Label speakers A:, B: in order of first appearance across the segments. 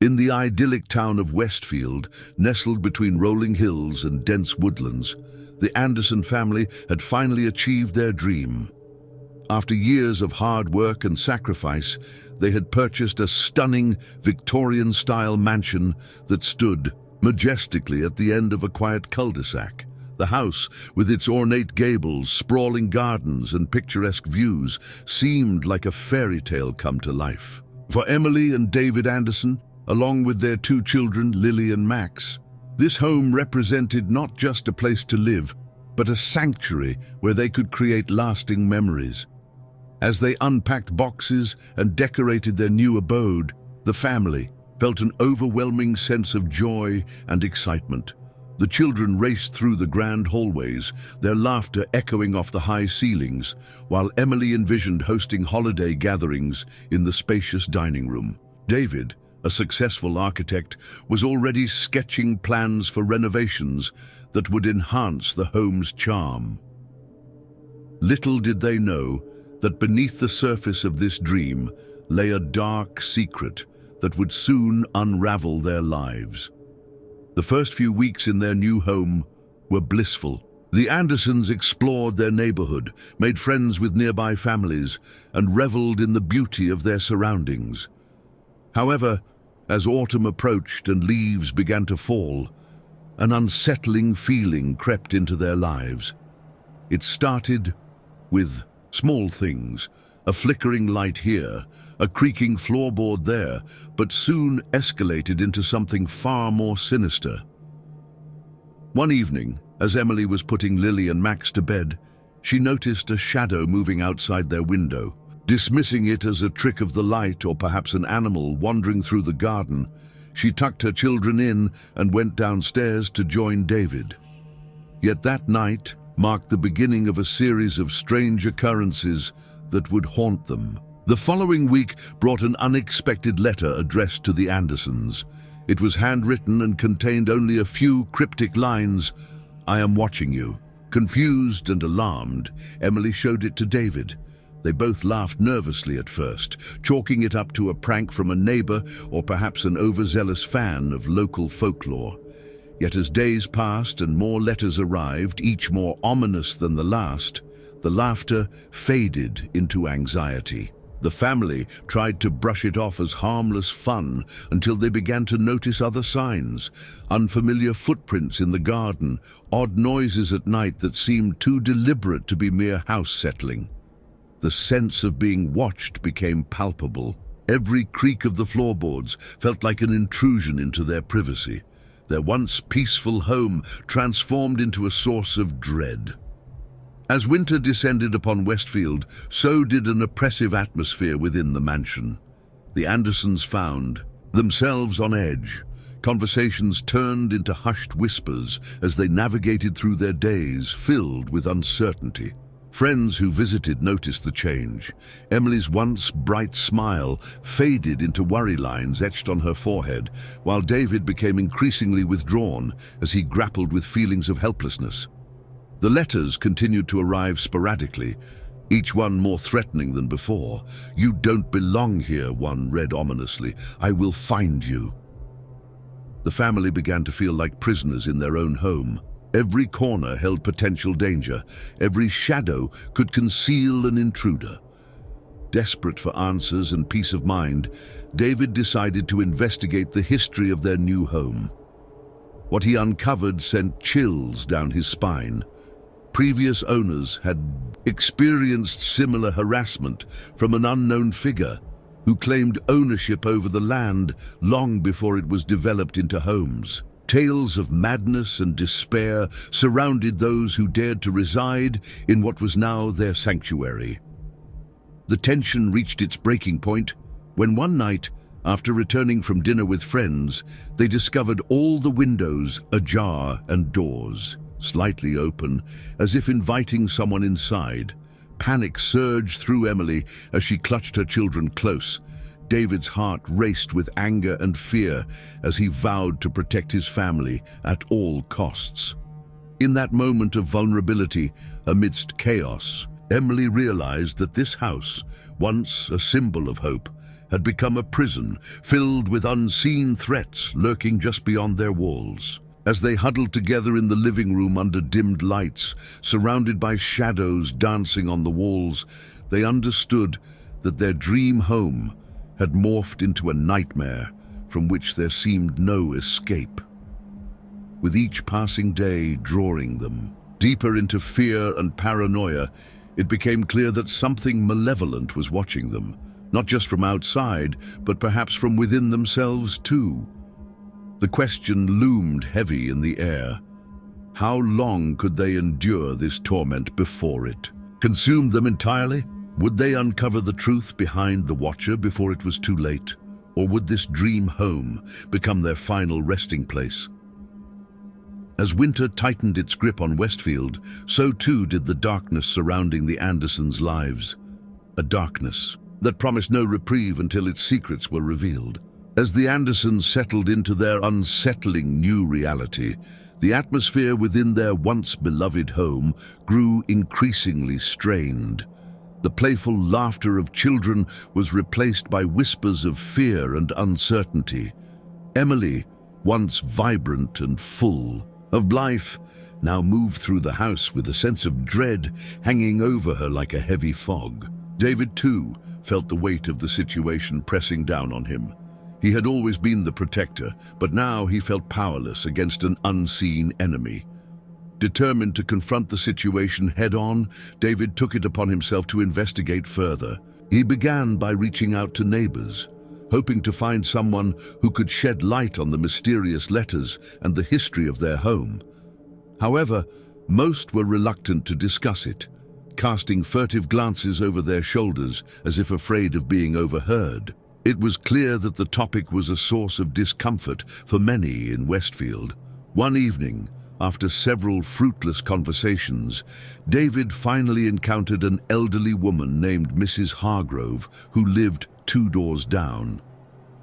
A: In the idyllic town of Westfield, nestled between rolling hills and dense woodlands, the Anderson family had finally achieved their dream. After years of hard work and sacrifice, they had purchased a stunning Victorian-style mansion that stood majestically at the end of a quiet cul-de-sac. The house, with its ornate gables, sprawling gardens, and picturesque views, seemed like a fairy tale come to life. For Emily and David Anderson, along with their two children, Lily and Max, this home represented not just a place to live, but a sanctuary where they could create lasting memories. As they unpacked boxes and decorated their new abode, the family felt an overwhelming sense of joy and excitement. The children raced through the grand hallways, their laughter echoing off the high ceilings, while Emily envisioned hosting holiday gatherings in the spacious dining room. David, a successful architect, was already sketching plans for renovations that would enhance the home's charm. Little did they know that beneath the surface of this dream lay a dark secret that would soon unravel their lives. The first few weeks in their new home were blissful. The Andersons explored their neighborhood, made friends with nearby families, and reveled in the beauty of their surroundings. However, as autumn approached and leaves began to fall, an unsettling feeling crept into their lives. It started with small things, a flickering light here, a creaking floorboard there, but soon escalated into something far more sinister. One evening, as Emily was putting Lily and Max to bed, she noticed a shadow moving outside their window. Dismissing it as a trick of the light or perhaps an animal wandering through the garden, she tucked her children in and went downstairs to join David. Yet that night marked the beginning of a series of strange occurrences that would haunt them. The following week brought an unexpected letter addressed to the Andersons. It was handwritten and contained only a few cryptic lines. "I am watching you." Confused and alarmed, Emily showed it to David. They both laughed nervously at first, chalking it up to a prank from a neighbor or perhaps an overzealous fan of local folklore. Yet as days passed and more letters arrived, each more ominous than the last, the laughter faded into anxiety. The family tried to brush it off as harmless fun until they began to notice other signs: unfamiliar footprints in the garden, odd noises at night that seemed too deliberate to be mere house settling. The sense of being watched became palpable. Every creak of the floorboards felt like an intrusion into their privacy. Their once peaceful home transformed into a source of dread. As winter descended upon Westfield, so did an oppressive atmosphere within the mansion. The Andersons found themselves on edge. Conversations turned into hushed whispers as they navigated through their days filled with uncertainty. Friends who visited noticed the change. Emily's once bright smile faded into worry lines etched on her forehead, while David became increasingly withdrawn as he grappled with feelings of helplessness. The letters continued to arrive sporadically, each one more threatening than before. "You don't belong here," one read ominously. "I will find you." The family began to feel like prisoners in their own home. Every corner held potential danger. Every shadow could conceal an intruder. Desperate for answers and peace of mind, David decided to investigate the history of their new home. What he uncovered sent chills down his spine. Previous owners had experienced similar harassment from an unknown figure who claimed ownership over the land long before it was developed into homes. Tales of madness and despair surrounded those who dared to reside in what was now their sanctuary. The tension reached its breaking point when one night, after returning from dinner with friends, they discovered all the windows ajar and doors slightly open, as if inviting someone inside. Panic surged through Emily as she clutched her children close. David's heart raced with anger and fear as he vowed to protect his family at all costs. In that moment of vulnerability, amidst chaos, Emily realized that this house, once a symbol of hope, had become a prison filled with unseen threats lurking just beyond their walls. As they huddled together in the living room under dimmed lights, surrounded by shadows dancing on the walls, they understood that their dream home had morphed into a nightmare from which there seemed no escape. With each passing day drawing them deeper into fear and paranoia, it became clear that something malevolent was watching them, not just from outside, but perhaps from within themselves too. The question loomed heavy in the air. How long could they endure this torment before it consumed them entirely? Would they uncover the truth behind the Watcher before it was too late? Or would this dream home become their final resting place? As winter tightened its grip on Westfield, so too did the darkness surrounding the Andersons' lives. A darkness that promised no reprieve until its secrets were revealed. As the Andersons settled into their unsettling new reality, the atmosphere within their once beloved home grew increasingly strained. The playful laughter of children was replaced by whispers of fear and uncertainty. Emily, once vibrant and full of life, now moved through the house with a sense of dread hanging over her like a heavy fog. David, too, felt the weight of the situation pressing down on him. He had always been the protector, but now he felt powerless against an unseen enemy. Determined to confront the situation head-on, David took it upon himself to investigate further. He began by reaching out to neighbors, hoping to find someone who could shed light on the mysterious letters and the history of their home. However, most were reluctant to discuss it, casting furtive glances over their shoulders as if afraid of being overheard. It was clear that the topic was a source of discomfort for many in Westfield. One evening, after several fruitless conversations, David finally encountered an elderly woman named Mrs. Hargrove who lived 2 doors down.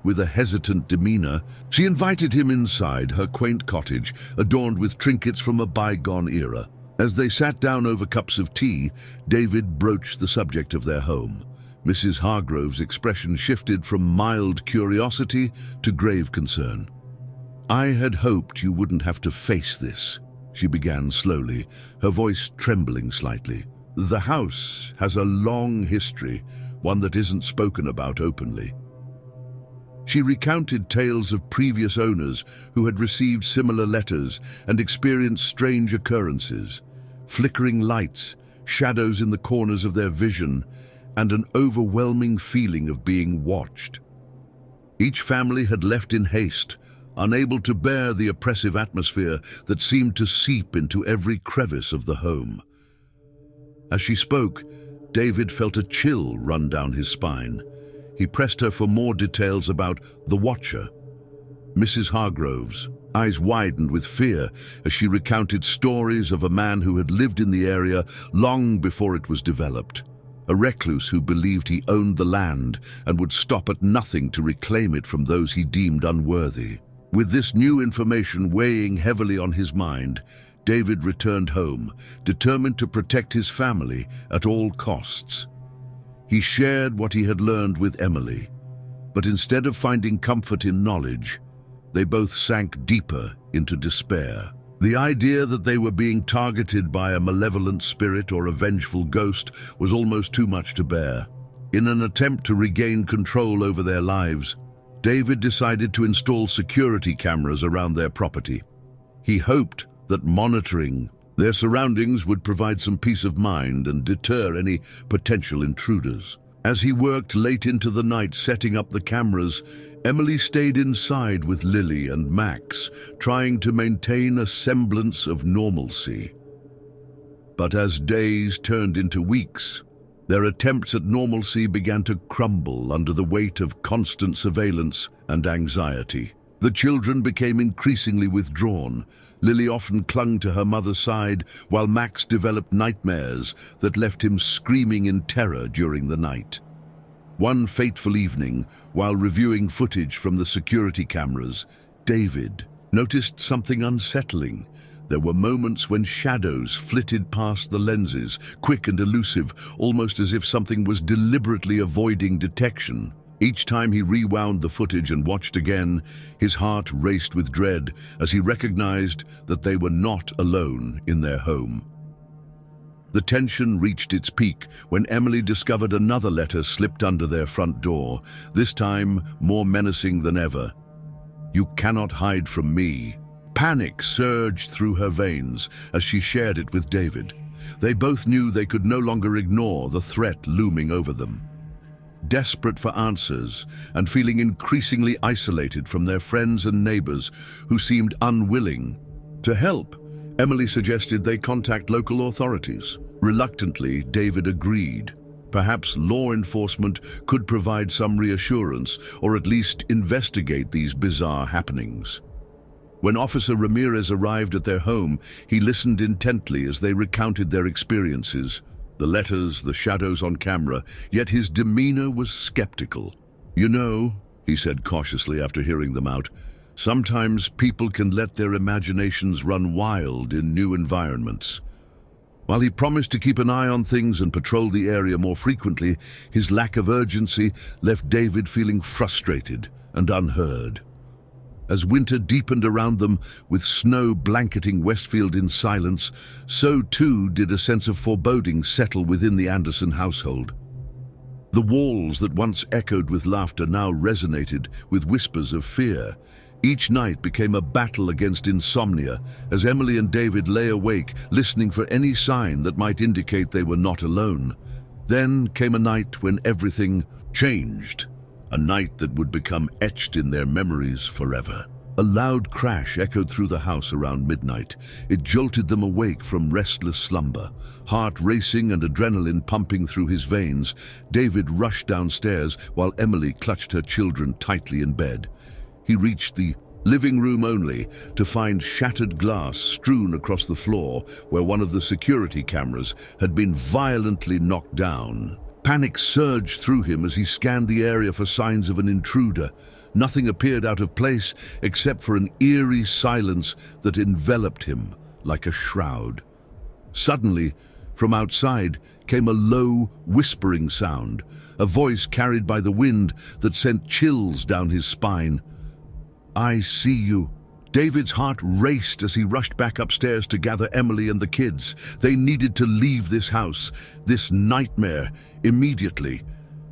A: With a hesitant demeanor, she invited him inside her quaint cottage, adorned with trinkets from a bygone era. As they sat down over cups of tea, David broached the subject of their home. Mrs. Hargrove's expression shifted from mild curiosity to grave concern. "I had hoped you wouldn't have to face this," she began slowly, her voice trembling slightly. "The house has a long history, one that isn't spoken about openly." She recounted tales of previous owners who had received similar letters and experienced strange occurrences, flickering lights, shadows in the corners of their vision, and an overwhelming feeling of being watched. Each family had left in haste, unable to bear the oppressive atmosphere that seemed to seep into every crevice of the home. As she spoke, David felt a chill run down his spine. He pressed her for more details about the Watcher. Mrs. Hargrove's eyes widened with fear as she recounted stories of a man who had lived in the area long before it was developed. A recluse who believed he owned the land and would stop at nothing to reclaim it from those he deemed unworthy. With this new information weighing heavily on his mind, David returned home, determined to protect his family at all costs. He shared what he had learned with Emily, but instead of finding comfort in knowledge, they both sank deeper into despair. The idea that they were being targeted by a malevolent spirit or a vengeful ghost was almost too much to bear. In an attempt to regain control over their lives, David decided to install security cameras around their property. He hoped that monitoring their surroundings would provide some peace of mind and deter any potential intruders. As he worked late into the night setting up the cameras, Emily stayed inside with Lily and Max, trying to maintain a semblance of normalcy. But as days turned into weeks, their attempts at normalcy began to crumble under the weight of constant surveillance and anxiety. The children became increasingly withdrawn. Lily often clung to her mother's side, while Max developed nightmares that left him screaming in terror during the night. One fateful evening, while reviewing footage from the security cameras, David noticed something unsettling. There were moments when shadows flitted past the lenses, quick and elusive, almost as if something was deliberately avoiding detection. Each time he rewound the footage and watched again, his heart raced with dread as he recognized that they were not alone in their home. The tension reached its peak when Emily discovered another letter slipped under their front door, this time more menacing than ever. "You cannot hide from me." Panic surged through her veins as she shared it with David. They both knew they could no longer ignore the threat looming over them. Desperate for answers and feeling increasingly isolated from their friends and neighbors who seemed unwilling to help, Emily suggested they contact local authorities. Reluctantly, David agreed. Perhaps law enforcement could provide some reassurance or at least investigate these bizarre happenings. When Officer Ramirez arrived at their home, he listened intently as they recounted their experiences, the letters, the shadows on camera, yet his demeanor was skeptical. "You know," he said cautiously after hearing them out, "sometimes people can let their imaginations run wild in new environments." While he promised to keep an eye on things and patrol the area more frequently, his lack of urgency left David feeling frustrated and unheard. As winter deepened around them, with snow blanketing Westfield in silence, so too did a sense of foreboding settle within the Anderson household. The walls that once echoed with laughter now resonated with whispers of fear. Each night became a battle against insomnia as Emily and David lay awake, listening for any sign that might indicate they were not alone. Then came a night when everything changed. A night that would become etched in their memories forever. A loud crash echoed through the house around midnight. It jolted them awake from restless slumber. Heart racing and adrenaline pumping through his veins, David rushed downstairs while Emily clutched her children tightly in bed. He reached the living room only to find shattered glass strewn across the floor where one of the security cameras had been violently knocked down. Panic surged through him as he scanned the area for signs of an intruder. Nothing appeared out of place except for an eerie silence that enveloped him like a shroud. Suddenly, from outside came a low, whispering sound, a voice carried by the wind that sent chills down his spine. "I see you." David's heart raced as he rushed back upstairs to gather Emily and the kids. They needed to leave this house, this nightmare, immediately.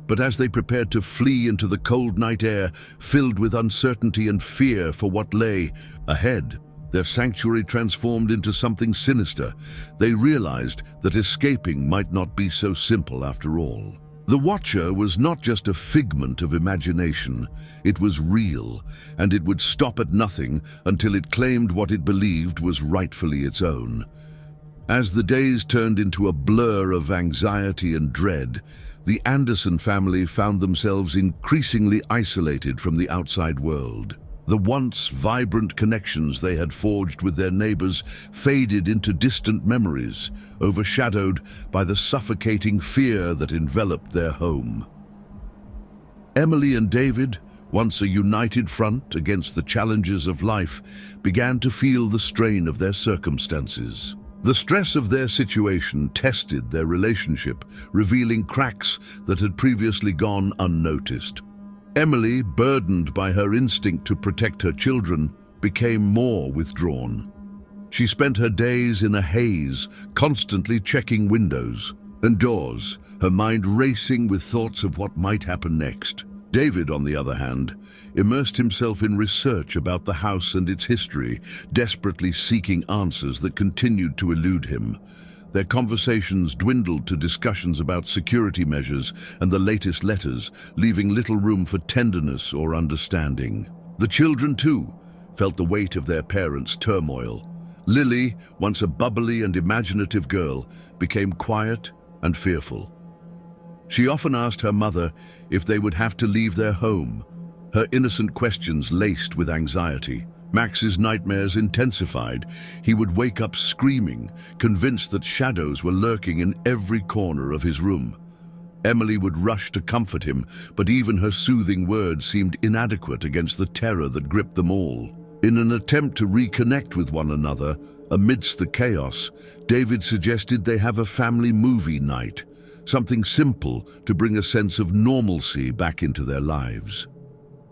A: But as they prepared to flee into the cold night air, filled with uncertainty and fear for what lay ahead, their sanctuary transformed into something sinister. They realized that escaping might not be so simple after all. The Watcher was not just a figment of imagination, it was real, and it would stop at nothing until it claimed what it believed was rightfully its own. As the days turned into a blur of anxiety and dread, the Anderson family found themselves increasingly isolated from the outside world. The once vibrant connections they had forged with their neighbors faded into distant memories, overshadowed by the suffocating fear that enveloped their home. Emily and David, once a united front against the challenges of life, began to feel the strain of their circumstances. The stress of their situation tested their relationship, revealing cracks that had previously gone unnoticed. Emily, burdened by her instinct to protect her children, became more withdrawn. She spent her days in a haze, constantly checking windows and doors, her mind racing with thoughts of what might happen next. David, on the other hand, immersed himself in research about the house and its history, desperately seeking answers that continued to elude him. Their conversations dwindled to discussions about security measures and the latest letters, leaving little room for tenderness or understanding. The children, too, felt the weight of their parents' turmoil. Lily, once a bubbly and imaginative girl, became quiet and fearful. She often asked her mother if they would have to leave their home, her innocent questions laced with anxiety. Max's nightmares intensified. He would wake up screaming, convinced that shadows were lurking in every corner of his room. Emily would rush to comfort him, but even her soothing words seemed inadequate against the terror that gripped them all. In an attempt to reconnect with one another, amidst the chaos, David suggested they have a family movie night, something simple to bring a sense of normalcy back into their lives.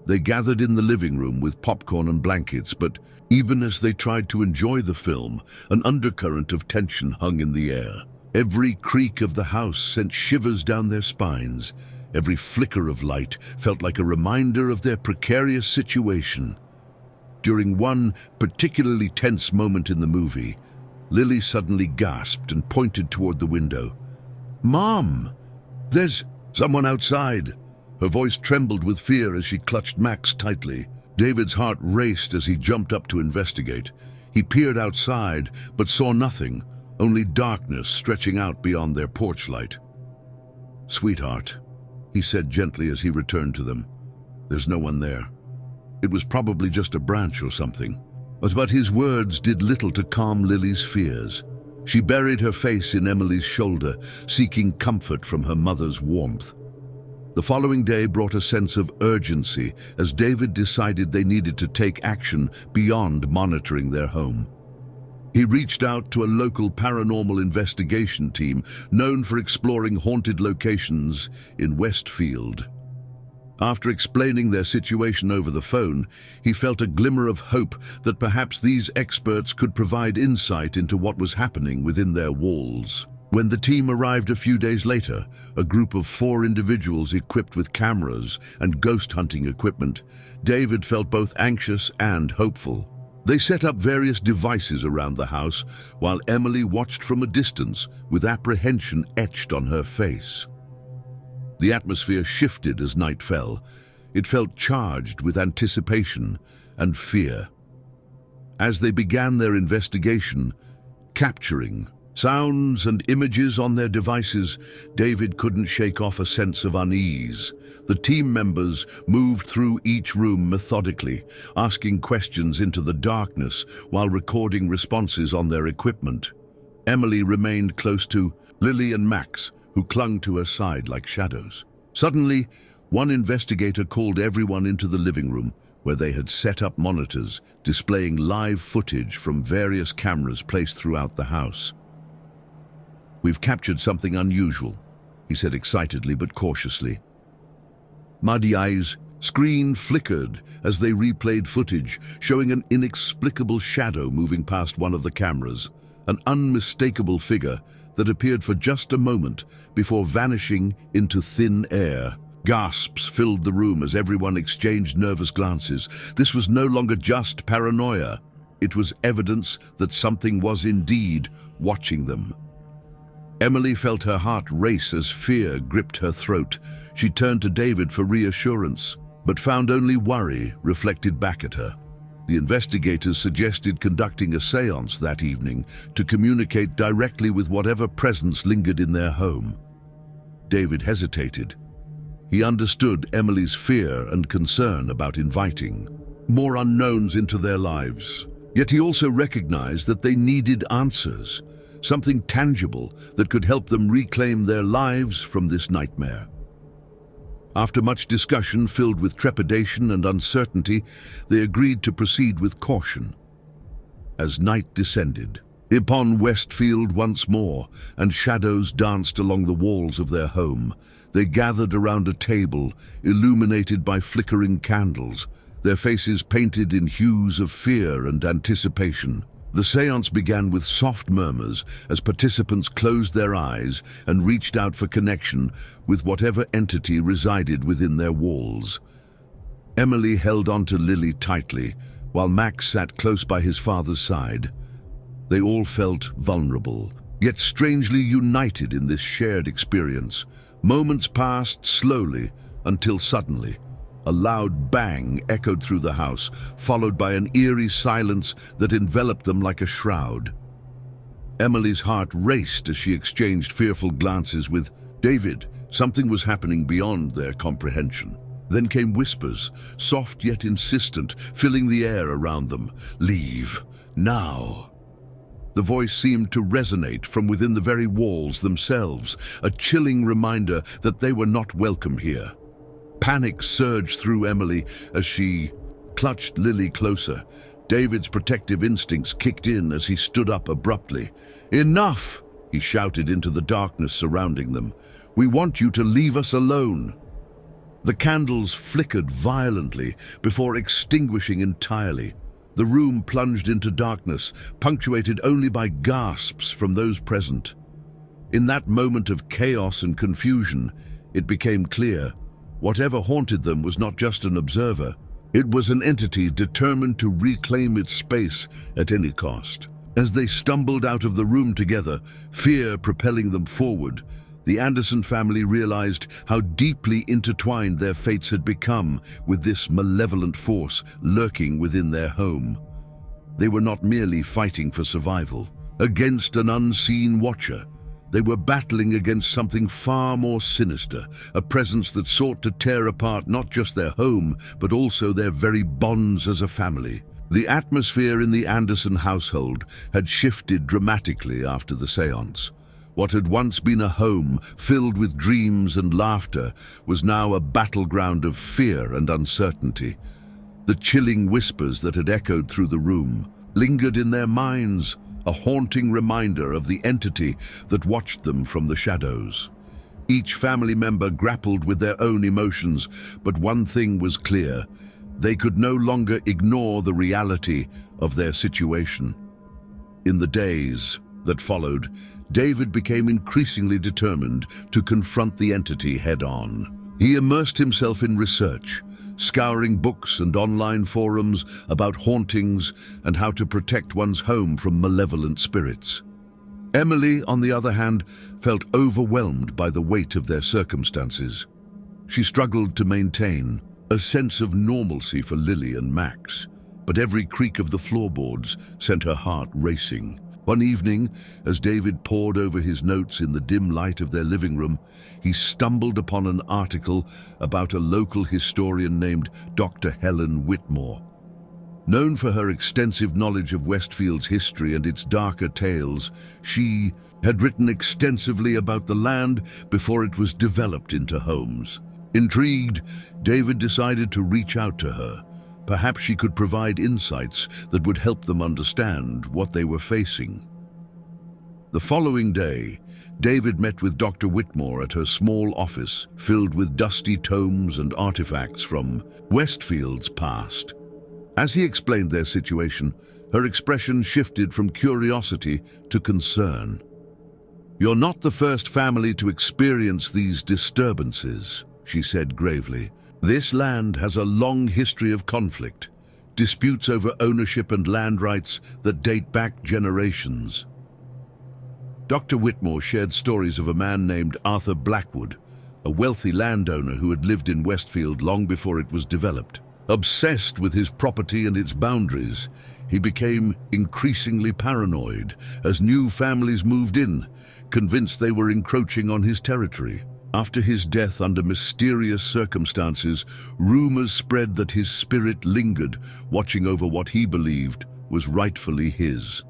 A: They gathered in the living room with popcorn and blankets, but even as they tried to enjoy the film, an undercurrent of tension hung in the air. Every creak of the house sent shivers down their spines. Every flicker of light felt like a reminder of their precarious situation. During one particularly tense moment in the movie, Lily suddenly gasped and pointed toward the window. "Mom! There's someone outside!" Her voice trembled with fear as she clutched Max tightly. David's heart raced as he jumped up to investigate. He peered outside, but saw nothing, only darkness stretching out beyond their porch light. "Sweetheart," he said gently as he returned to them, "there's no one there. It was probably just a branch or something." But his words did little to calm Lily's fears. She buried her face in Emily's shoulder, seeking comfort from her mother's warmth. The following day brought a sense of urgency as David decided they needed to take action beyond monitoring their home. He reached out to a local paranormal investigation team known for exploring haunted locations in Westfield. After explaining their situation over the phone, he felt a glimmer of hope that perhaps these experts could provide insight into what was happening within their walls. When the team arrived a few days later, a group of 4 individuals equipped with cameras and ghost hunting equipment, David felt both anxious and hopeful. They set up various devices around the house while Emily watched from a distance with apprehension etched on her face. The atmosphere shifted as night fell. It felt charged with anticipation and fear. As they began their investigation, capturing sounds and images on their devices, David couldn't shake off a sense of unease. The team members moved through each room methodically, asking questions into the darkness while recording responses on their equipment. Emily remained close to Lily and Max, who clung to her side like shadows. Suddenly, one investigator called everyone into the living room, where they had set up monitors displaying live footage from various cameras placed throughout the house. "We've captured something unusual," he said excitedly but cautiously. Madiai's screen flickered as they replayed footage, showing an inexplicable shadow moving past one of the cameras, an unmistakable figure that appeared for just a moment before vanishing into thin air. Gasps filled the room as everyone exchanged nervous glances. This was no longer just paranoia. It was evidence that something was indeed watching them. Emily felt her heart race as fear gripped her throat. She turned to David for reassurance, but found only worry reflected back at her. The investigators suggested conducting a séance that evening to communicate directly with whatever presence lingered in their home. David hesitated. He understood Emily's fear and concern about inviting more unknowns into their lives. Yet he also recognized that they needed answers, something tangible that could help them reclaim their lives from this nightmare. After much discussion filled with trepidation and uncertainty, they agreed to proceed with caution. As night descended upon Westfield once more, and shadows danced along the walls of their home, they gathered around a table illuminated by flickering candles, their faces painted in hues of fear and anticipation. The séance began with soft murmurs as participants closed their eyes and reached out for connection with whatever entity resided within their walls. Emily held onto Lily tightly, while Max sat close by his father's side. They all felt vulnerable, yet strangely united in this shared experience. Moments passed slowly until suddenly, a loud bang echoed through the house, followed by an eerie silence that enveloped them like a shroud. Emily's heart raced as she exchanged fearful glances with David. Something was happening beyond their comprehension. Then came whispers, soft yet insistent, filling the air around them. "Leave, now." The voice seemed to resonate from within the very walls themselves, a chilling reminder that they were not welcome here. Panic surged through Emily as she clutched Lily closer. David's protective instincts kicked in as he stood up abruptly. "Enough!" he shouted into the darkness surrounding them. We want you to leave us alone." The candles flickered violently before extinguishing entirely. The room plunged into darkness, punctuated only by gasps from those present. In that moment of chaos and confusion, it became clear whatever haunted them was not just an observer. It was an entity determined to reclaim its space at any cost. As they stumbled out of the room together, fear propelling them forward, the Anderson family realized how deeply intertwined their fates had become with this malevolent force lurking within their home. They were not merely fighting for survival against an unseen watcher. They were battling against something far more sinister, a presence that sought to tear apart not just their home, but also their very bonds as a family. The atmosphere in the Anderson household had shifted dramatically after the séance. What had once been a home filled with dreams and laughter was now a battleground of fear and uncertainty. The chilling whispers that had echoed through the room lingered in their minds, a haunting reminder of the entity that watched them from the shadows. Each family member grappled with their own emotions, but one thing was clear: they could no longer ignore the reality of their situation. In the days that followed, David became increasingly determined to confront the entity head-on. He immersed himself in research, scouring books and online forums about hauntings and how to protect one's home from malevolent spirits. Emily, on the other hand, felt overwhelmed by the weight of their circumstances. She struggled to maintain a sense of normalcy for Lily and Max, but every creak of the floorboards sent her heart racing. One evening, as David pored over his notes in the dim light of their living room, he stumbled upon an article about a local historian named Dr. Helen Whitmore. Known for her extensive knowledge of Westfield's history and its darker tales, she had written extensively about the land before it was developed into homes. Intrigued, David decided to reach out to her. Perhaps she could provide insights that would help them understand what they were facing. The following day, David met with Dr. Whitmore at her small office filled with dusty tomes and artifacts from Westfield's past. As he explained their situation, her expression shifted from curiosity to concern. "You're not the first family to experience these disturbances," she said gravely. "This land has a long history of conflict, disputes over ownership and land rights that date back generations." Dr. Whitmore shared stories of a man named Arthur Blackwood, a wealthy landowner who had lived in Westfield long before it was developed. Obsessed with his property and its boundaries, he became increasingly paranoid as new families moved in, convinced they were encroaching on his territory. After his death under mysterious circumstances, rumors spread that his spirit lingered, watching over what he believed was rightfully his.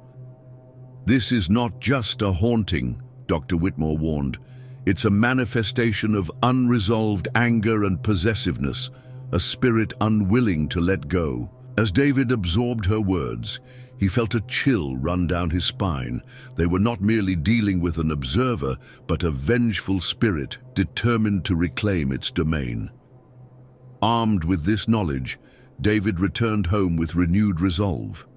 A: "This is not just a haunting," Dr. Whitmore warned. "It's a manifestation of unresolved anger and possessiveness, a spirit unwilling to let go." As David absorbed her words, he felt a chill run down his spine. They were not merely dealing with an observer, but a vengeful spirit determined to reclaim its domain. Armed with this knowledge, David returned home with renewed resolve.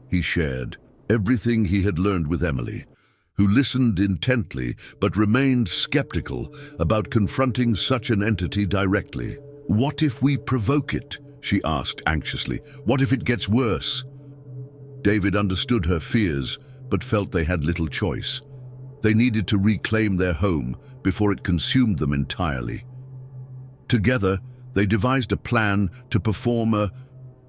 A: He shared everything he had learned with Emily, who listened intently but remained skeptical about confronting such an entity directly. "What if we provoke it?" she asked anxiously. "What if it gets worse?" David understood her fears, but felt they had little choice. They needed to reclaim their home before it consumed them entirely. Together, they devised a plan to perform a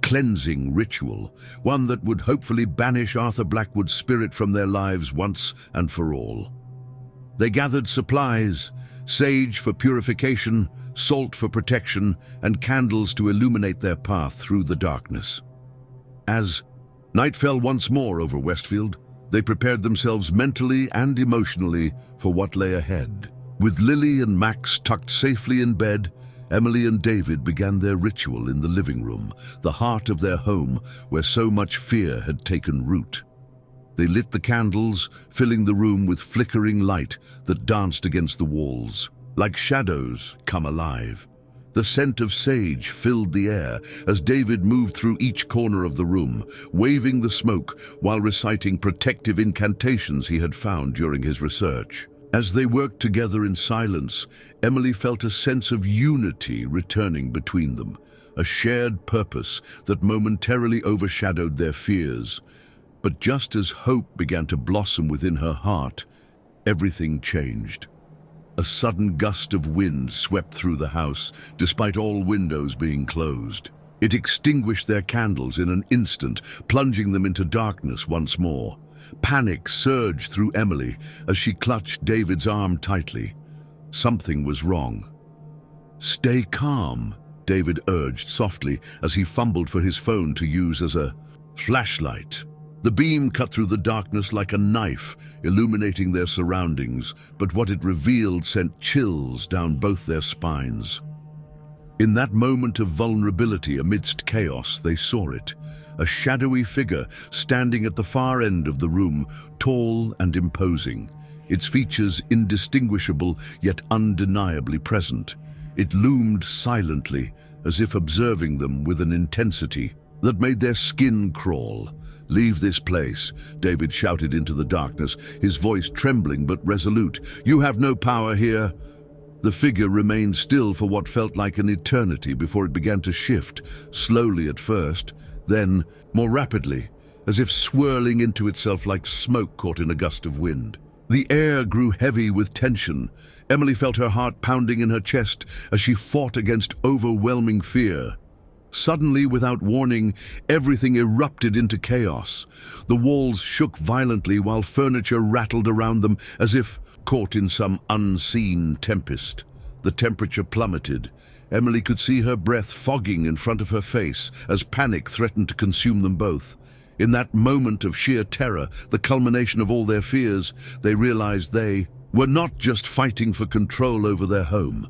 A: cleansing ritual, one that would hopefully banish Arthur Blackwood's spirit from their lives once and for all. They gathered supplies: sage for purification, salt for protection, and candles to illuminate their path through the darkness. As night fell once more over Westfield, they prepared themselves mentally and emotionally for what lay ahead. With Lily and Max tucked safely in bed, Emily and David began their ritual in the living room, the heart of their home where so much fear had taken root. They lit the candles, filling the room with flickering light that danced against the walls. like shadows come alive. The scent of sage filled the air as David moved through each corner of the room, waving the smoke while reciting protective incantations he had found during his research. As they worked together in silence, Emily felt a sense of unity returning between them, a shared purpose that momentarily overshadowed their fears. But just as hope began to blossom within her heart, everything changed. A sudden gust of wind swept through the house, despite all windows being closed. It extinguished their candles in an instant, plunging them into darkness once more. Panic surged through Emily as she clutched David's arm tightly. Something was wrong. "Stay calm," David urged softly as he fumbled for his phone to use as a flashlight. The beam cut through the darkness like a knife, illuminating their surroundings, but what it revealed sent chills down both their spines. In that moment of vulnerability amidst chaos, they saw it, a shadowy figure standing at the far end of the room, tall and imposing, its features indistinguishable yet undeniably present. It loomed silently, as if observing them with an intensity that made their skin crawl. "Leave this place," David shouted into the darkness, his voice trembling but resolute. "You have no power here." The figure remained still for what felt like an eternity before it began to shift, slowly at first, then more rapidly, as if swirling into itself like smoke caught in a gust of wind. The air grew heavy with tension. Emily felt her heart pounding in her chest as she fought against overwhelming fear. Suddenly, without warning, everything erupted into chaos. The walls shook violently while furniture rattled around them as if caught in some unseen tempest. The temperature plummeted. Emily could see her breath fogging in front of her face as panic threatened to consume them both. In that moment of sheer terror, the culmination of all their fears, they realized they were not just fighting for control over their home.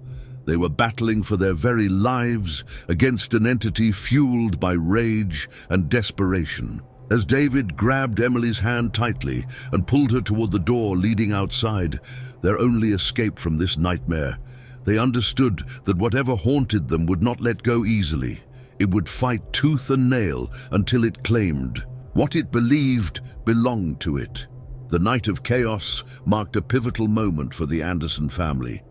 A: They were battling for their very lives against an entity fueled by rage and desperation. As David grabbed Emily's hand tightly and pulled her toward the door leading outside, their only escape from this nightmare, they understood that whatever haunted them would not let go easily. It would fight tooth and nail until it claimed what it believed belonged to it. The night of chaos marked a pivotal moment for the Anderson family.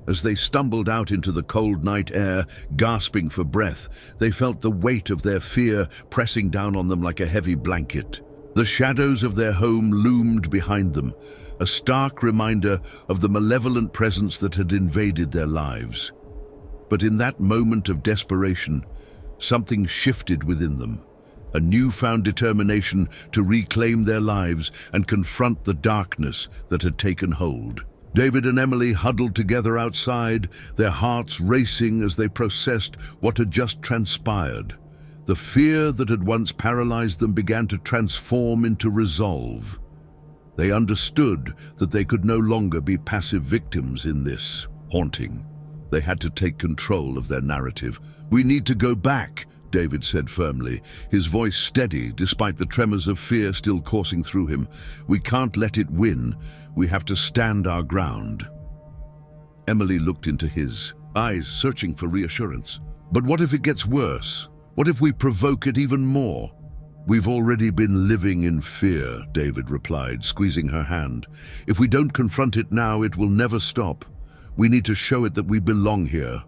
A: As they stumbled out into the cold night air, gasping for breath, they felt the weight of their fear pressing down on them like a heavy blanket. The shadows of their home loomed behind them, a stark reminder of the malevolent presence that had invaded their lives. But in that moment of desperation, something shifted within them, a newfound determination to reclaim their lives and confront the darkness that had taken hold. David and Emily huddled together outside, their hearts racing as they processed what had just transpired. The fear that had once paralyzed them began to transform into resolve. They understood that they could no longer be passive victims in this haunting. They had to take control of their narrative. "We need to go back," David said firmly, his voice steady despite the tremors of fear still coursing through him. "We can't let it win. We have to stand our ground." Emily looked into his eyes, searching for reassurance. "But what if it gets worse? What if we provoke it even more?" "We've already been living in fear," David replied, squeezing her hand. "If we don't confront it now, it will never stop. We need to show it that we belong here."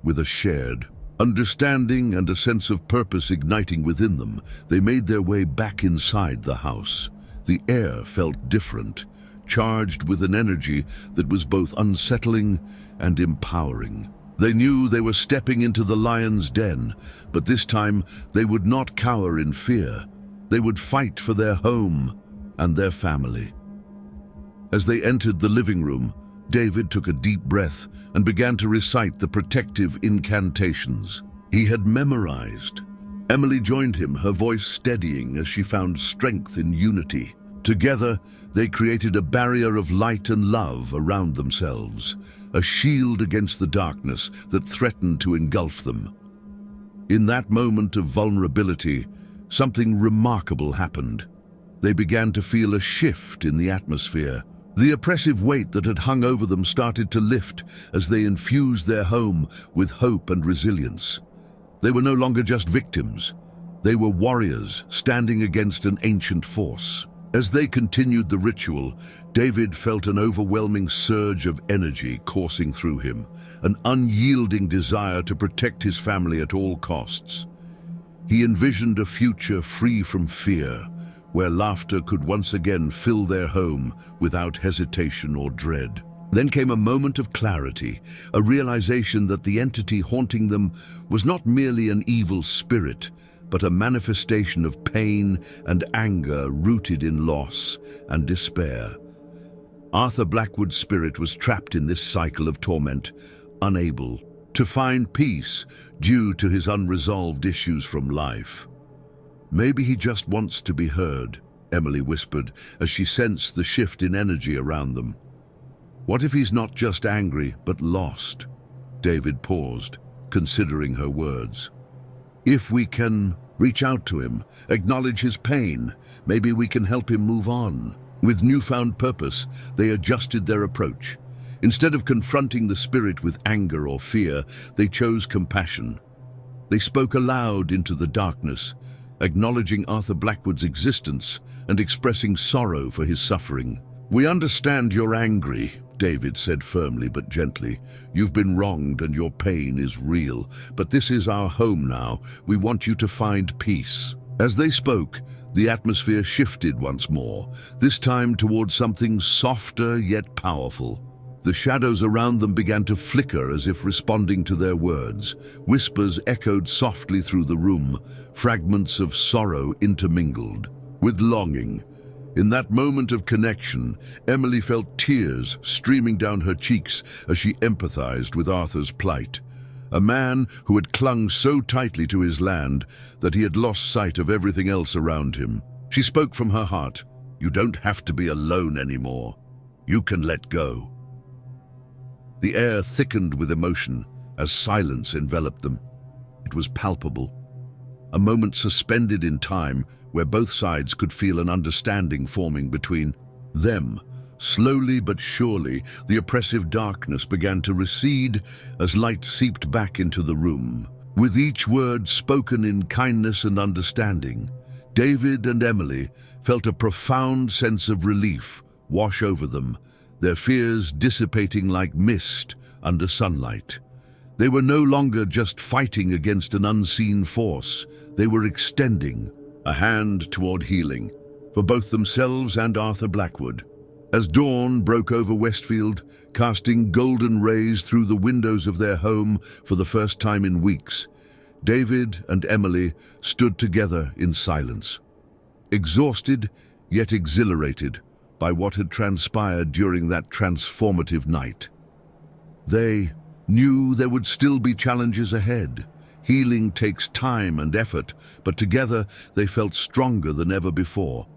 A: With a shared understanding and a sense of purpose igniting within them, they made their way back inside the house. The air felt different, charged with an energy that was both unsettling and empowering. They knew they were stepping into the lion's den, but this time they would not cower in fear. They would fight for their home and their family. As they entered the living room, David took a deep breath and began to recite the protective incantations he had memorized. Emily joined him, her voice steadying as she found strength in unity. Together, they created a barrier of light and love around themselves, a shield against the darkness that threatened to engulf them. In that moment of vulnerability, something remarkable happened. They began to feel a shift in the atmosphere. The oppressive weight that had hung over them started to lift as they infused their home with hope and resilience. They were no longer just victims. They were warriors standing against an ancient force. As they continued the ritual, David felt an overwhelming surge of energy coursing through him, an unyielding desire to protect his family at all costs. He envisioned a future free from fear, where laughter could once again fill their home without hesitation or dread. Then came a moment of clarity, a realization that the entity haunting them was not merely an evil spirit, but a manifestation of pain and anger rooted in loss and despair. Arthur Blackwood's spirit was trapped in this cycle of torment, unable to find peace due to his unresolved issues from life. "Maybe he just wants to be heard," Emily whispered as she sensed the shift in energy around them. "What if he's not just angry, but lost?" David paused, considering her words. "If we can reach out to him, acknowledge his pain, maybe we can help him move on." With newfound purpose, they adjusted their approach. Instead of confronting the spirit with anger or fear, they chose compassion. They spoke aloud into the darkness, acknowledging Arthur Blackwood's existence and expressing sorrow for his suffering. "We understand you're angry," David said firmly but gently. "You've been wronged and your pain is real, but this is our home now. We want you to find peace." As they spoke, the atmosphere shifted once more, this time towards something softer yet powerful. The shadows around them began to flicker as if responding to their words. Whispers echoed softly through the room, fragments of sorrow intermingled with longing. In that moment of connection, Emily felt tears streaming down her cheeks as she empathized with Arthur's plight. A man who had clung so tightly to his land that he had lost sight of everything else around him. She spoke from her heart. "You don't have to be alone anymore. You can let go." The air thickened with emotion as silence enveloped them. It was palpable. A moment suspended in time where both sides could feel an understanding forming between them. Slowly but surely, the oppressive darkness began to recede as light seeped back into the room. With each word spoken in kindness and understanding, David and Emily felt a profound sense of relief wash over them, their fears dissipating like mist under sunlight. They were no longer just fighting against an unseen force. They were extending a hand toward healing for both themselves and Arthur Blackwood. As dawn broke over Westfield, casting golden rays through the windows of their home for the first time in weeks, David and Emily stood together in silence, exhausted yet exhilarated by what had transpired during that transformative night. They knew there would still be challenges ahead. Healing takes time and effort, but together they felt stronger than ever before.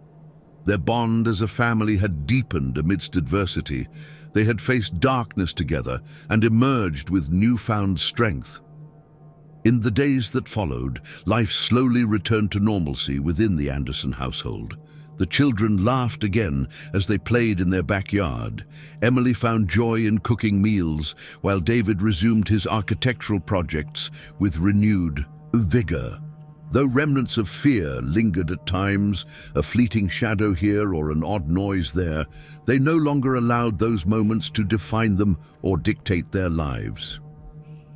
A: Their bond as a family had deepened amidst adversity. They had faced darkness together and emerged with newfound strength. In the days that followed, life slowly returned to normalcy within the Anderson household. The children laughed again as they played in their backyard. Emily found joy in cooking meals, while David resumed his architectural projects with renewed vigor. Though remnants of fear lingered at times, a fleeting shadow here or an odd noise there, they no longer allowed those moments to define them or dictate their lives.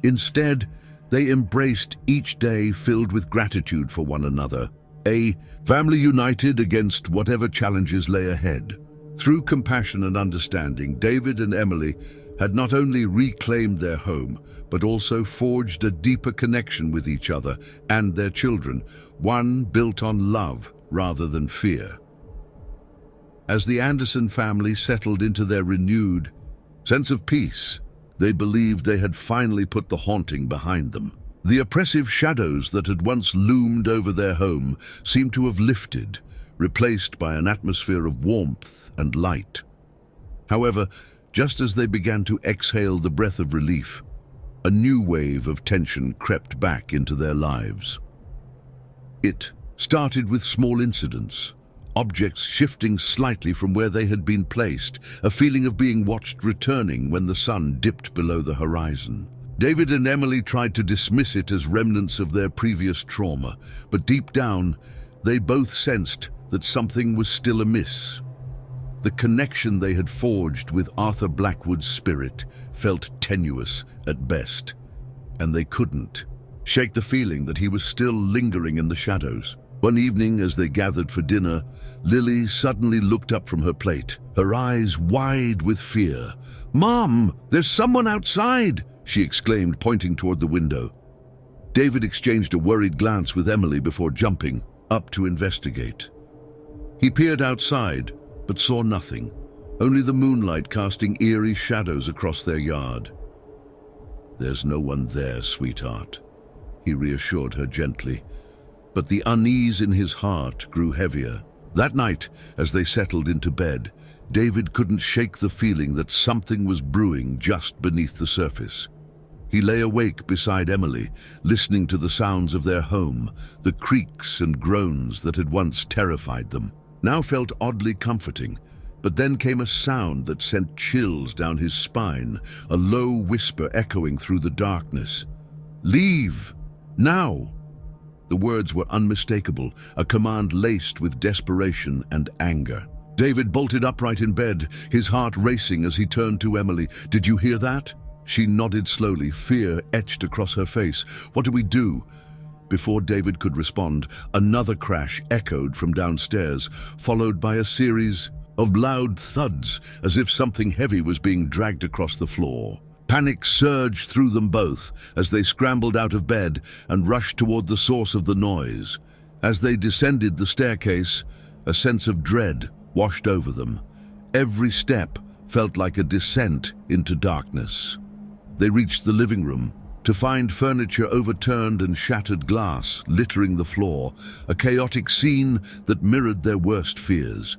A: Instead, they embraced each day filled with gratitude for one another, a family united against whatever challenges lay ahead. Through compassion and understanding, David and Emily had not only reclaimed their home, but also forged a deeper connection with each other and their children, one built on love rather than fear. As the Anderson family settled into their renewed sense of peace, they believed they had finally put the haunting behind them. The oppressive shadows that had once loomed over their home seemed to have lifted, replaced by an atmosphere of warmth and light. However, just as they began to exhale the breath of relief, a new wave of tension crept back into their lives. It started with small incidents. objects shifting slightly from where they had been placed, a feeling of being watched returning when the sun dipped below the horizon. David and Emily tried to dismiss it as remnants of their previous trauma, but deep down, they both sensed that something was still amiss. The connection they had forged with Arthur Blackwood's spirit felt tenuous at best, and they couldn't shake the feeling that he was still lingering in the shadows. One evening, as they gathered for dinner, Lily suddenly looked up from her plate, her eyes wide with fear. "Mom, there's someone outside!" she exclaimed, pointing toward the window. David exchanged a worried glance with Emily before jumping up to investigate. He peered outside, but saw nothing, only the moonlight casting eerie shadows across their yard. "There's no one there, sweetheart," he reassured her gently, but the unease in his heart grew heavier. That night, as they settled into bed, David couldn't shake the feeling that something was brewing just beneath the surface. He lay awake beside Emily, listening to the sounds of their home, the creaks and groans that had once terrified them. Now felt oddly comforting, but then came a sound that sent chills down his spine, a low whisper echoing through the darkness. "Leave! Now!" The words were unmistakable, a command laced with desperation and anger. David bolted upright in bed, his heart racing as he turned to Emily. "Did you hear that?" She nodded slowly, fear etched across her face. "What do we do?" Before David could respond, another crash echoed from downstairs, followed by a series of loud thuds, as if something heavy was being dragged across the floor. Panic surged through them both as they scrambled out of bed and rushed toward the source of the noise. As they descended the staircase, a sense of dread washed over them. Every step felt like a descent into darkness. They reached the living room to find furniture overturned and shattered glass littering the floor, a chaotic scene that mirrored their worst fears.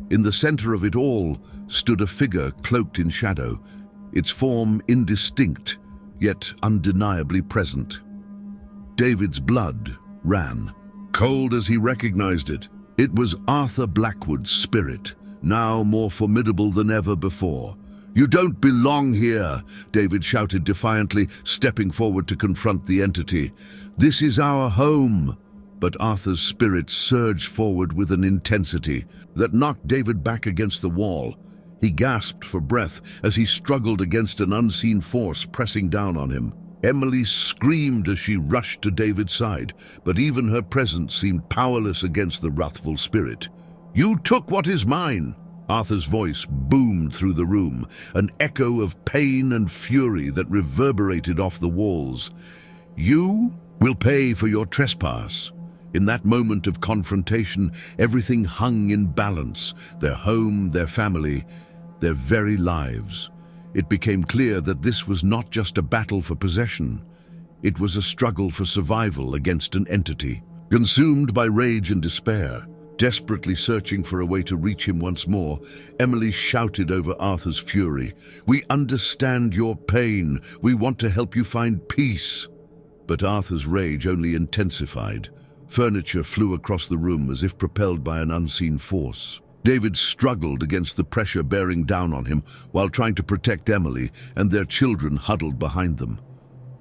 A: In the center of it all stood a figure cloaked in shadow, its form indistinct, yet undeniably present. David's blood ran, cold as he recognized it. It was Arthur Blackwood's spirit, now more formidable than ever before. "You don't belong here," David shouted defiantly, stepping forward to confront the entity. "This is our home." But Arthur's spirit surged forward with an intensity that knocked David back against the wall. He gasped for breath as he struggled against an unseen force pressing down on him. Emily screamed as she rushed to David's side, but even her presence seemed powerless against the wrathful spirit. "You took what is mine!" Arthur's voice boomed through the room, an echo of pain and fury that reverberated off the walls. "You will pay for your trespass." In that moment of confrontation, everything hung in balance, their home, their family, their very lives. It became clear that this was not just a battle for possession. It was a struggle for survival against an entity. Consumed by rage and despair, desperately searching for a way to reach him once more, Emily shouted over Arthur's fury. "We understand your pain. We want to help you find peace." But Arthur's rage only intensified. Furniture flew across the room as if propelled by an unseen force. David struggled against the pressure bearing down on him while trying to protect Emily and their children huddled behind them.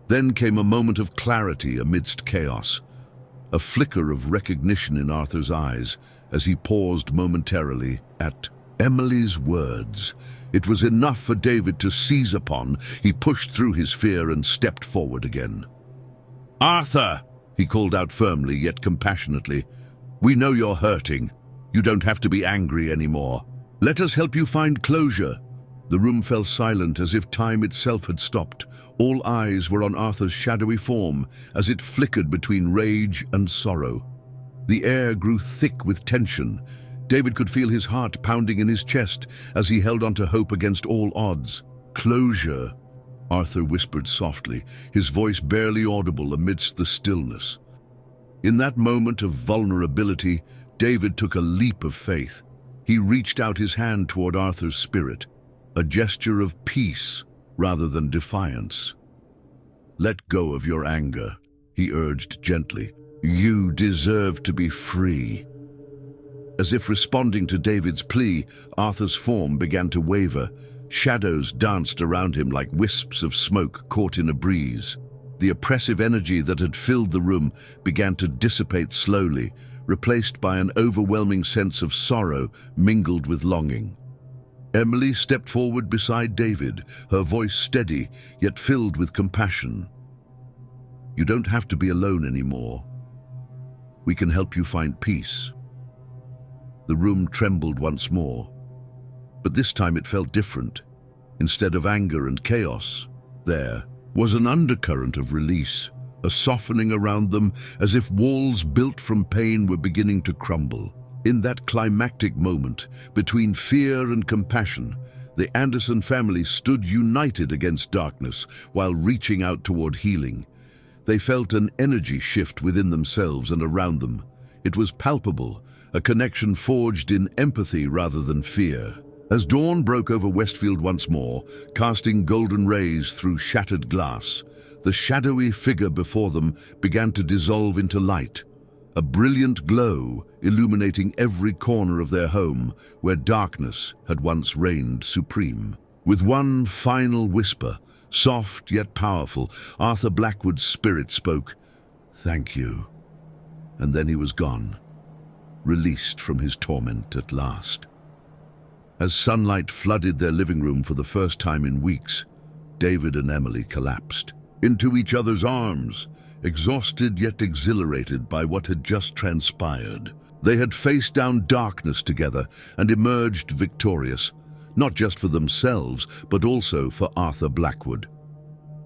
A: Then came a moment of clarity amidst chaos, a flicker of recognition in Arthur's eyes as he paused momentarily at Emily's words. It was enough for David to seize upon. He pushed through his fear and stepped forward again. "Arthur!" he called out firmly yet compassionately. "We know you're hurting. You don't have to be angry anymore. Let us help you find closure." The room fell silent as if time itself had stopped. All eyes were on Arthur's shadowy form as it flickered between rage and sorrow. The air grew thick with tension. David could feel his heart pounding in his chest as he held on to hope against all odds. "Closure," Arthur whispered softly, his voice barely audible amidst the stillness. In that moment of vulnerability, David took a leap of faith. He reached out his hand toward Arthur's spirit, a gesture of peace rather than defiance. "Let go of your anger," he urged gently. "You deserve to be free." As if responding to David's plea, Arthur's form began to waver. Shadows danced around him like wisps of smoke caught in a breeze. The oppressive energy that had filled the room began to dissipate slowly, replaced by an overwhelming sense of sorrow mingled with longing. Emily stepped forward beside David, her voice steady yet filled with compassion. "You don't have to be alone anymore. We can help you find peace." The room trembled once more, but this time it felt different. Instead of anger and chaos, there was an undercurrent of release, a softening around them as if walls built from pain were beginning to crumble. In that climactic moment, between fear and compassion, the Anderson family stood united against darkness while reaching out toward healing. They felt an energy shift within themselves and around them. It was palpable, a connection forged in empathy rather than fear. As dawn broke over Westfield once more, casting golden rays through shattered glass, the shadowy figure before them began to dissolve into light, a brilliant glow illuminating every corner of their home where darkness had once reigned supreme. With one final whisper, soft yet powerful, Arthur Blackwood's spirit spoke, "Thank you." And then he was gone, released from his torment at last. As sunlight flooded their living room for the first time in weeks, David and Emily collapsed into each other's arms, exhausted yet exhilarated by what had just transpired. They had faced down darkness together and emerged victorious, not just for themselves, but also for Arthur Blackwood,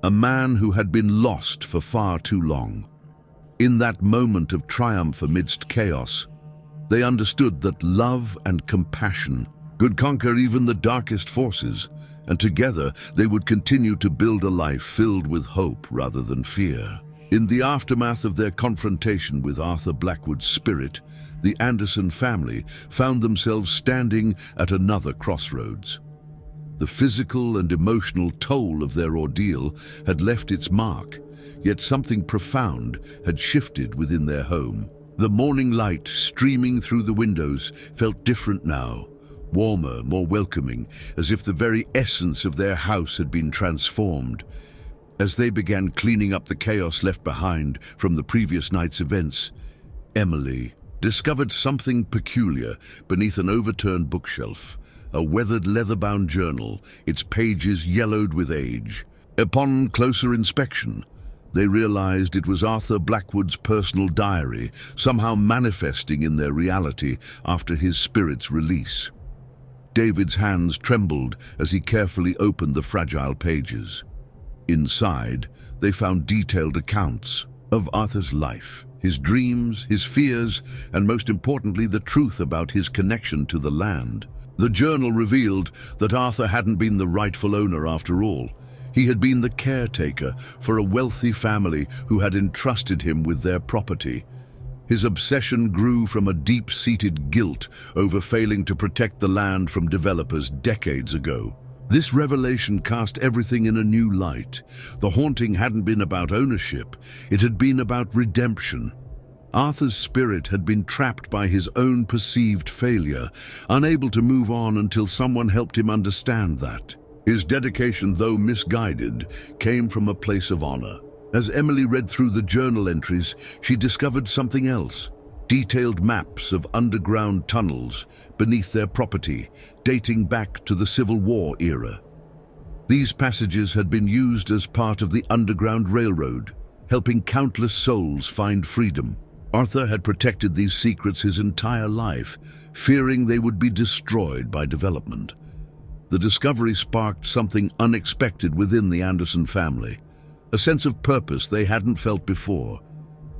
A: a man who had been lost for far too long. In that moment of triumph amidst chaos, they understood that love and compassion could conquer even the darkest forces, and together they would continue to build a life filled with hope rather than fear. In the aftermath of their confrontation with Arthur Blackwood's spirit, the Anderson family found themselves standing at another crossroads. The physical and emotional toll of their ordeal had left its mark, yet something profound had shifted within their home. The morning light streaming through the windows felt different now, warmer, more welcoming, as if the very essence of their house had been transformed. As they began cleaning up the chaos left behind from the previous night's events, Emily discovered something peculiar beneath an overturned bookshelf, a weathered leather-bound journal, its pages yellowed with age. Upon closer inspection, they realized it was Arthur Blackwood's personal diary, somehow manifesting in their reality after his spirit's release. David's hands trembled as he carefully opened the fragile pages. Inside, they found detailed accounts of Arthur's life, his dreams, his fears, and most importantly, the truth about his connection to the land. The journal revealed that Arthur hadn't been the rightful owner after all. He had been the caretaker for a wealthy family who had entrusted him with their property. His obsession grew from a deep-seated guilt over failing to protect the land from developers decades ago. This revelation cast everything in a new light. The haunting hadn't been about ownership, it had been about redemption. Arthur's spirit had been trapped by his own perceived failure, unable to move on until someone helped him understand that. His dedication, though misguided, came from a place of honor. As Emily read through the journal entries, she discovered something else. Detailed maps of underground tunnels beneath their property, dating back to the Civil War era. These passages had been used as part of the Underground Railroad, helping countless souls find freedom. Arthur had protected these secrets his entire life, fearing they would be destroyed by development. The discovery sparked something unexpected within the Anderson family, a sense of purpose they hadn't felt before.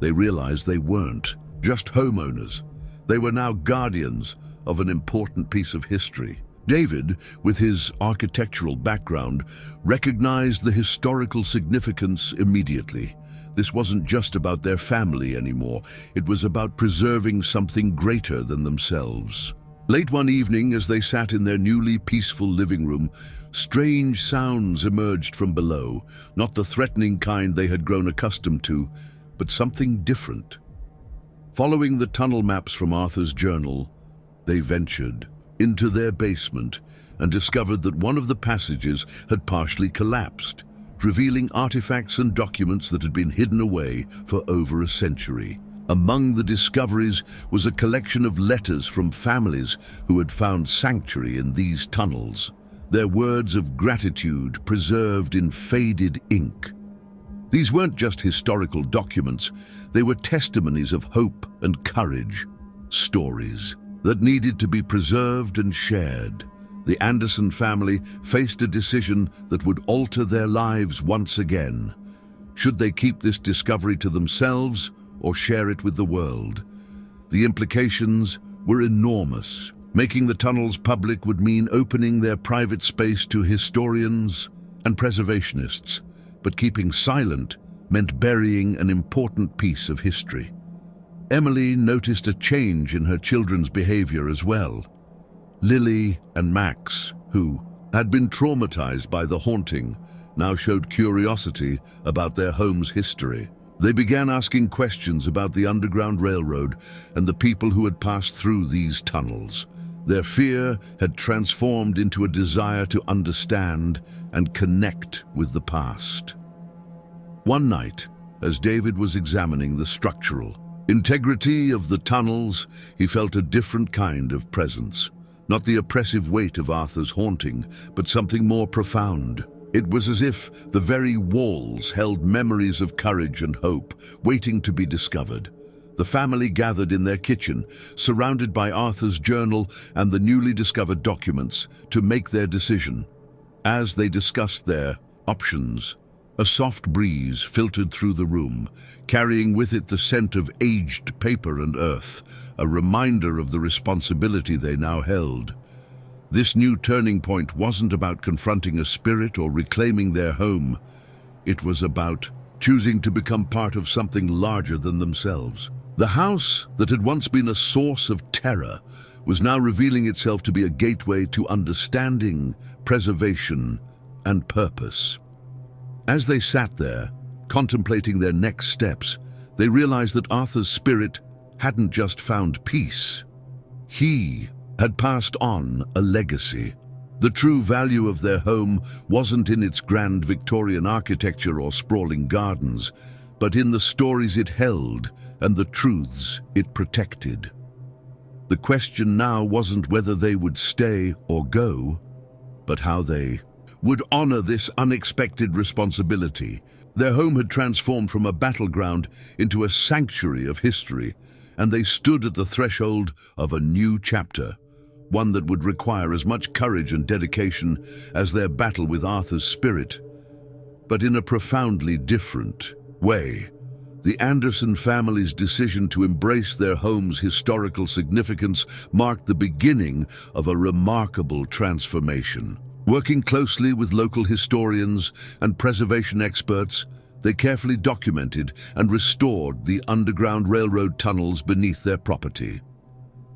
A: They realized they weren't just homeowners. They were now guardians of an important piece of history. David, with his architectural background, recognized the historical significance immediately. This wasn't just about their family anymore. It was about preserving something greater than themselves. Late one evening, as they sat in their newly peaceful living room, strange sounds emerged from below, not the threatening kind they had grown accustomed to, but something different. Following the tunnel maps from Arthur's journal, They ventured into their basement and discovered that one of the passages had partially collapsed, revealing artifacts and documents that had been hidden away for over a century. Among the discoveries was a collection of letters from families who had found sanctuary in these tunnels, their words of gratitude preserved in faded ink. These weren't just historical documents, they were testimonies of hope and courage, stories that needed to be preserved and shared. The Anderson family faced a decision that would alter their lives once again. Should they keep this discovery to themselves or share it with the world? The implications were enormous. Making the tunnels public would mean opening their private space to historians and preservationists, but keeping silent meant burying an important piece of history. Emily noticed a change in her children's behavior as well. Lily and Max, who had been traumatized by the haunting, now showed curiosity about their home's history. They began asking questions about the Underground Railroad and the people who had passed through these tunnels. Their fear had transformed into a desire to understand and connect with the past. One night, as David was examining the structural integrity of the tunnels, he felt a different kind of presence. Not the oppressive weight of Arthur's haunting, but something more profound. It was as if the very walls held memories of courage and hope, waiting to be discovered. The family gathered in their kitchen, surrounded by Arthur's journal and the newly discovered documents, to make their decision. As they discussed their options, a soft breeze filtered through the room, carrying with it the scent of aged paper and earth, a reminder of the responsibility they now held. This new turning point wasn't about confronting a spirit or reclaiming their home. It was about choosing to become part of something larger than themselves. The house that had once been a source of terror was now revealing itself to be a gateway to understanding, preservation, and purpose. As they sat there, contemplating their next steps, they realized that Arthur's spirit hadn't just found peace. He had passed on a legacy. The true value of their home wasn't in its grand Victorian architecture or sprawling gardens, but in the stories it held and the truths it protected. The question now wasn't whether they would stay or go, but how they would honor this unexpected responsibility. Their home had transformed from a battleground into a sanctuary of history, and they stood at the threshold of a new chapter, one that would require as much courage and dedication as their battle with Arthur's spirit. But in a profoundly different way. The Anderson family's decision to embrace their home's historical significance marked the beginning of a remarkable transformation. Working closely with local historians and preservation experts, they carefully documented and restored the Underground Railroad tunnels beneath their property.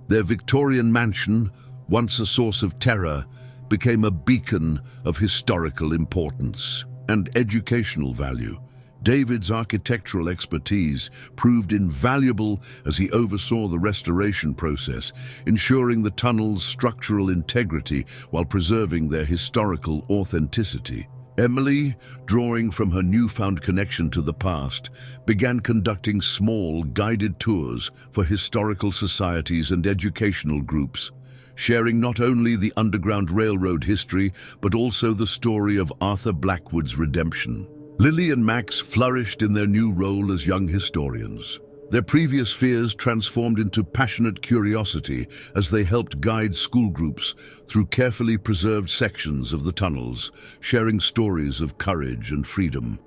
A: Their Victorian mansion, once a source of terror, became a beacon of historical importance and educational value. David's architectural expertise proved invaluable as he oversaw the restoration process, ensuring the tunnel's structural integrity while preserving their historical authenticity. Emily, drawing from her newfound connection to the past, began conducting small, guided tours for historical societies and educational groups, sharing not only the Underground Railroad history, but also the story of Arthur Blackwood's redemption. Lily and Max flourished in their new role as young historians. Their previous fears transformed into passionate curiosity as they helped guide school groups through carefully preserved sections of the tunnels, sharing stories of courage and freedom.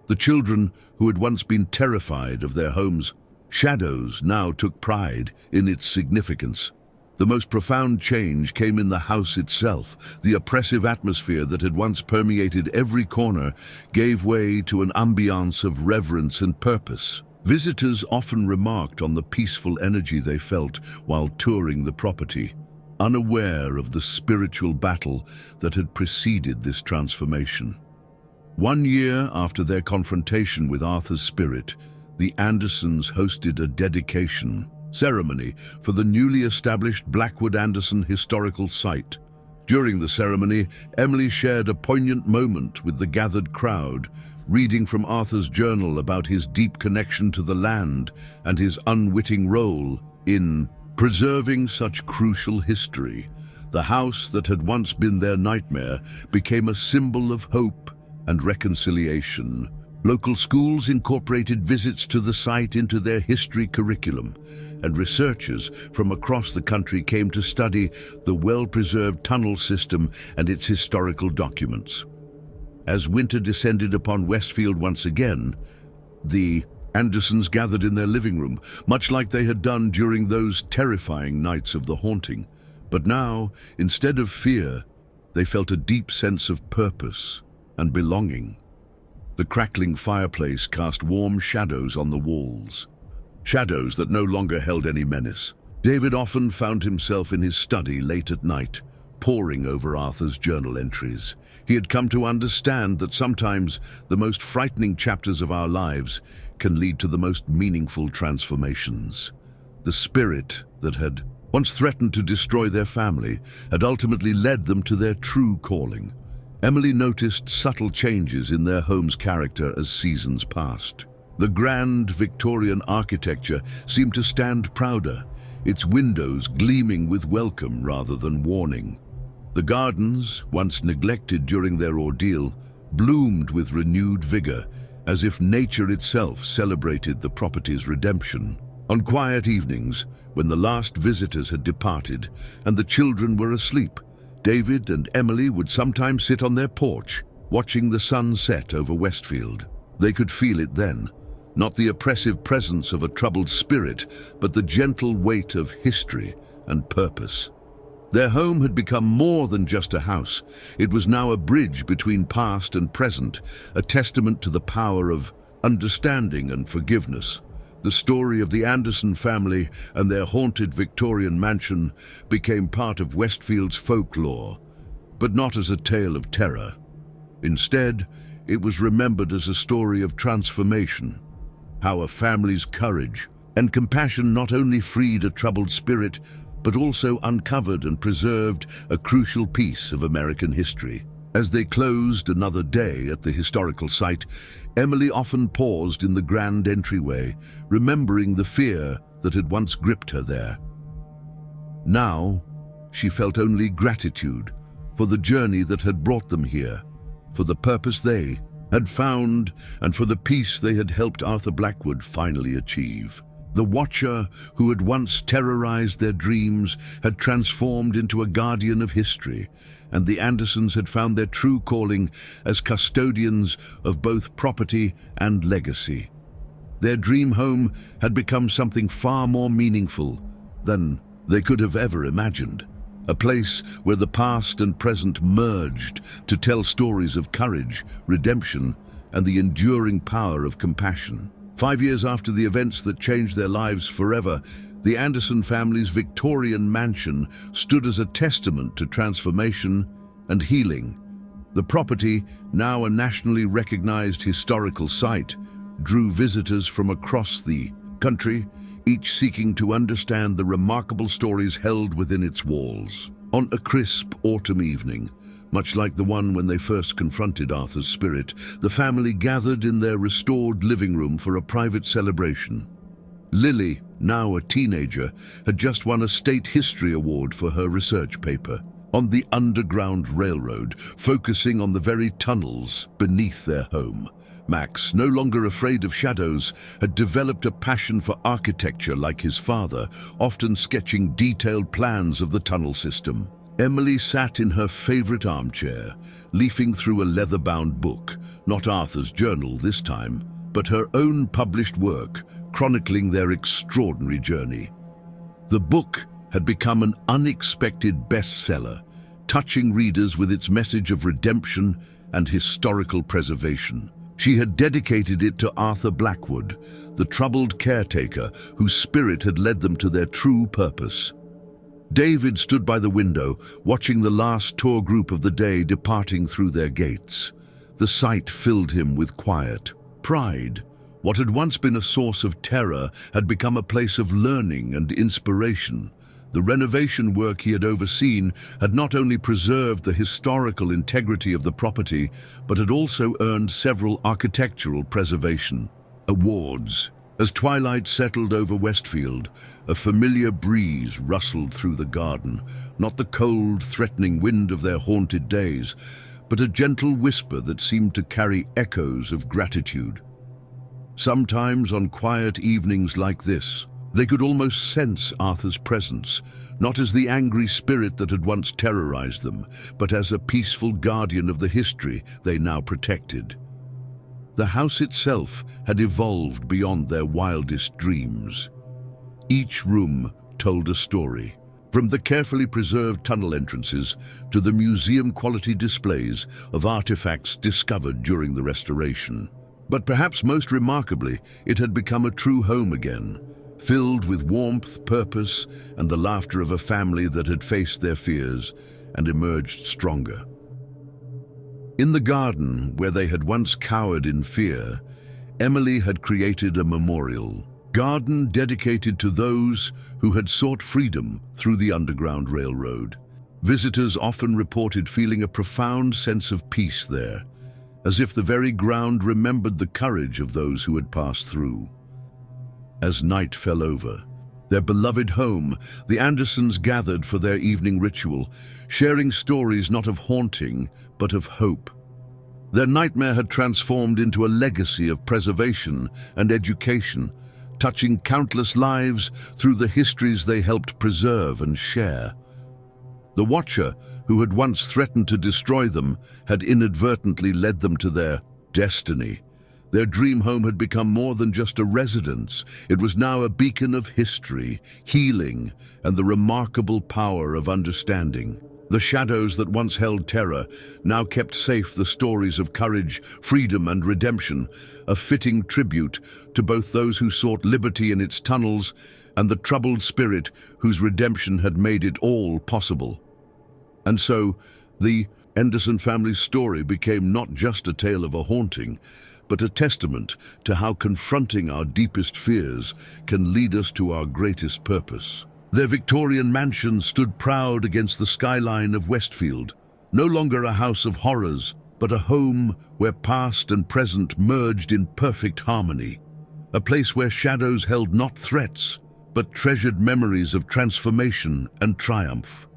A: The children, who had once been terrified of their home's shadows, now took pride in its significance. The most profound change came in the house itself. The oppressive atmosphere that had once permeated every corner gave way to an ambiance of reverence and purpose. Visitors often remarked on the peaceful energy they felt while touring the property, unaware of the spiritual battle that had preceded this transformation. 1 year after their confrontation with Arthur's spirit, the Andersons hosted a dedication ceremony for the newly established Blackwood Anderson Historical Site. During the ceremony, Emily shared a poignant moment with the gathered crowd, reading from Arthur's journal about his deep connection to the land and his unwitting role in preserving such crucial history. The house that had once been their nightmare became a symbol of hope and reconciliation. Local schools incorporated visits to the site into their history curriculum, and researchers from across the country came to study the well-preserved tunnel system and its historical documents. As winter descended upon Westfield once again, the Andersons gathered in their living room, much like they had done during those terrifying nights of the haunting. But now, instead of fear, they felt a deep sense of purpose and belonging. The crackling fireplace cast warm shadows on the walls, shadows that no longer held any menace. David often found himself in his study late at night, poring over Arthur's journal entries. He had come to understand that sometimes the most frightening chapters of our lives can lead to the most meaningful transformations. The spirit that had once threatened to destroy their family had ultimately led them to their true calling. Emily noticed subtle changes in their home's character as seasons passed. The grand Victorian architecture seemed to stand prouder, its windows gleaming with welcome rather than warning. The gardens, once neglected during their ordeal, bloomed with renewed vigor, as if nature itself celebrated the property's redemption. On quiet evenings, when the last visitors had departed and the children were asleep, David and Emily would sometimes sit on their porch, watching the sun set over Westfield. They could feel it then, not the oppressive presence of a troubled spirit, but the gentle weight of history and purpose. Their home had become more than just a house. It was now a bridge between past and present, a testament to the power of understanding and forgiveness. The story of the Anderson family and their haunted Victorian mansion became part of Westfield's folklore, but not as a tale of terror. Instead, it was remembered as a story of transformation, how a family's courage and compassion not only freed a troubled spirit, but also uncovered and preserved a crucial piece of American history. As they closed another day at the historical site, Emily often paused in the grand entryway, remembering the fear that had once gripped her there. Now, she felt only gratitude for the journey that had brought them here, for the purpose they had found, and for the peace they had helped Arthur Blackwood finally achieve. The Watcher, who had once terrorized their dreams, had transformed into a guardian of history, and the Andersons had found their true calling as custodians of both property and legacy. Their dream home had become something far more meaningful than they could have ever imagined, a place where the past and present merged to tell stories of courage, redemption, and the enduring power of compassion. 5 years after the events that changed their lives forever, the Anderson family's Victorian mansion stood as a testament to transformation and healing. The property, now a nationally recognized historical site, drew visitors from across the country, each seeking to understand the remarkable stories held within its walls. On a crisp autumn evening, much like the one when they first confronted Arthur's spirit, the family gathered in their restored living room for a private celebration. Lily, now a teenager, had just won a state history award for her research paper on the Underground Railroad, focusing on the very tunnels beneath their home. Max, no longer afraid of shadows, had developed a passion for architecture like his father, often sketching detailed plans of the tunnel system. Emily sat in her favorite armchair, leafing through a leather-bound book, not Arthur's journal this time, but her own published work, chronicling their extraordinary journey. The book had become an unexpected bestseller, touching readers with its message of redemption and historical preservation. She had dedicated it to Arthur Blackwood, the troubled caretaker whose spirit had led them to their true purpose. David stood by the window, watching the last tour group of the day departing through their gates. The sight filled him with quiet pride, What had once been a source of terror had become a place of learning and inspiration. The renovation work he had overseen had not only preserved the historical integrity of the property, but had also earned several architectural preservation awards. As twilight settled over Westfield, a familiar breeze rustled through the garden, not the cold, threatening wind of their haunted days, but a gentle whisper that seemed to carry echoes of gratitude. Sometimes on quiet evenings like this, they could almost sense Arthur's presence, not as the angry spirit that had once terrorized them, but as a peaceful guardian of the history they now protected. The house itself had evolved beyond their wildest dreams. Each room told a story, from the carefully preserved tunnel entrances to the museum-quality displays of artifacts discovered during the restoration. But perhaps most remarkably, it had become a true home again, filled with warmth, purpose, and the laughter of a family that had faced their fears and emerged stronger. In the garden, where they had once cowered in fear, Emily had created a memorial garden dedicated to those who had sought freedom through the Underground Railroad. Visitors often reported feeling a profound sense of peace there, as if the very ground remembered the courage of those who had passed through. As night fell over, their beloved home, the Andersons gathered for their evening ritual, sharing stories not of haunting, but of hope. Their nightmare had transformed into a legacy of preservation and education, touching countless lives through the histories they helped preserve and share. The Watcher, who had once threatened to destroy them, had inadvertently led them to their destiny. Their dream home had become more than just a residence. It was now a beacon of history, healing, and the remarkable power of understanding. The shadows that once held terror now kept safe the stories of courage, freedom, and redemption, a fitting tribute to both those who sought liberty in its tunnels and the troubled spirit whose redemption had made it all possible. And so, the Anderson family's story became not just a tale of a haunting, but a testament to how confronting our deepest fears can lead us to our greatest purpose. Their Victorian mansion stood proud against the skyline of Westfield, no longer a house of horrors, but a home where past and present merged in perfect harmony, a place where shadows held not threats, but treasured memories of transformation and triumph.